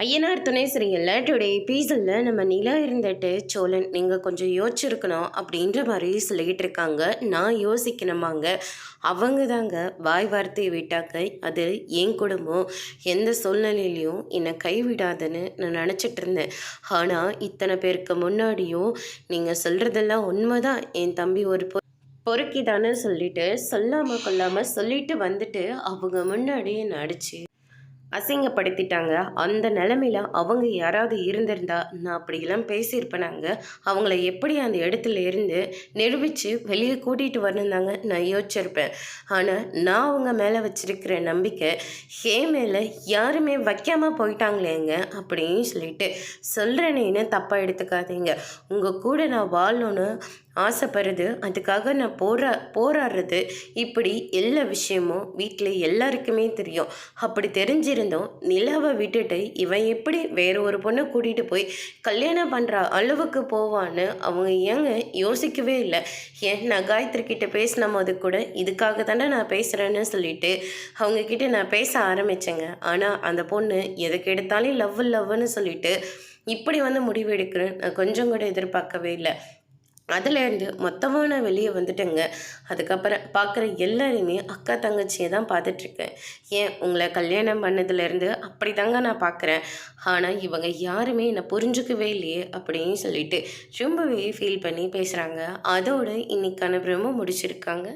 ஐயனார் துணை சீரியலில் டுடே எபிசோடில் நம்ம நிலா இருந்துட்டு சோழன் நீங்கள் கொஞ்சம் யோசிச்சிருக்கணும் அப்படின்ற மாதிரி சொல்லிக்கிட்டு இருக்காங்க. நான் யோசிக்கணுமாங்க, அவங்க தாங்க வாய் வார்த்தையை விட்டாக்க அது என் குடும்பம் எந்த சூழ்நிலையிலையும் என்னை கைவிடாதுன்னு நான் நினச்சிட்டு இருந்தேன். ஆனால் இத்தனை பேருக்கு முன்னாடியும் நீங்கள் சொல்கிறதெல்லாம் உண்மைதான், என் தம்பி ஒரு பொறுக்கி தானே சொல்லிட்டு சொல்லாமல் கொள்ளாமல் சொல்லிட்டு வந்துட்டு அவங்க முன்னாடி என்னை அடிச்சு அசிங்கப்படுத்திட்டாங்க. அந்த நிலமையில அவங்க யாராவது இருந்திருந்தா நான் அப்படியெல்லாம் பேசியிருப்பேனாங்க. அவங்கள எப்படி அந்த இடத்துல இருந்து நிரூபித்து வெளியே கூட்டிகிட்டு வரணுந்தாங்க நான் யோசிச்சிருப்பேன். ஆனால் நான் அவங்க மேலே வச்சிருக்கிற நம்பிக்கை என் மேலே யாருமே வைக்காமல் போயிட்டாங்களேங்க அப்படின்னு சொல்லிட்டு சொல்கிறேன்னு தப்பாக எடுத்துக்காதீங்க. உங்கள் கூட நான் வாழணும்னு ஆசைப்படுறது, அதுக்காக நான் போராடுறது, இப்படி எல்லா விஷயமும் வீட்டில் எல்லாருக்குமே தெரியும். அப்படி தெரிஞ்சிருந்தோம் நிலாவை விட்டுட்டு இவன் எப்படி வேற ஒரு பொண்ணை கூட்டிகிட்டு போய் கல்யாணம் பண்ணுற அளவுக்கு போவான்னு அவங்க ஏங்க யோசிக்கவே இல்லை. ஏன் நான் காயத்ரி கிட்ட பேசின போது கூட இதுக்காக தானே நான் பேசுகிறேன்னு சொல்லிட்டு அவங்கக்கிட்ட நான் பேச ஆரம்பித்தேங்க. ஆனால் அந்த பொண்ணு எதுக்கு எடுத்தாலும் லவ்னு சொல்லிட்டு இப்படி வந்து முடிவு எடுக்கிறேன் நான் கொஞ்சம் கூட எதிர்பார்க்கவே இல்லை. அதுலேருந்து மொத்தமாக நான் வெளியே வந்துட்டேங்க. அதுக்கப்புறம் பார்க்குற எல்லாரையுமே அக்கா தங்கச்சியை தான் பார்த்துட்ருக்கேன். ஏன் உங்களை கல்யாணம் பண்ணதுலேருந்து அப்படி தாங்க நான் பார்க்குறேன். ஆனால் இவங்க யாருமே என்னை புரிஞ்சுக்கவே இல்லையே அப்படின்னு சொல்லிட்டு ரொம்பவே ஃபீல் பண்ணி பேசுகிறாங்க. அதோடு இன்னைக்கான பிரம்ம முடிச்சிருக்காங்க.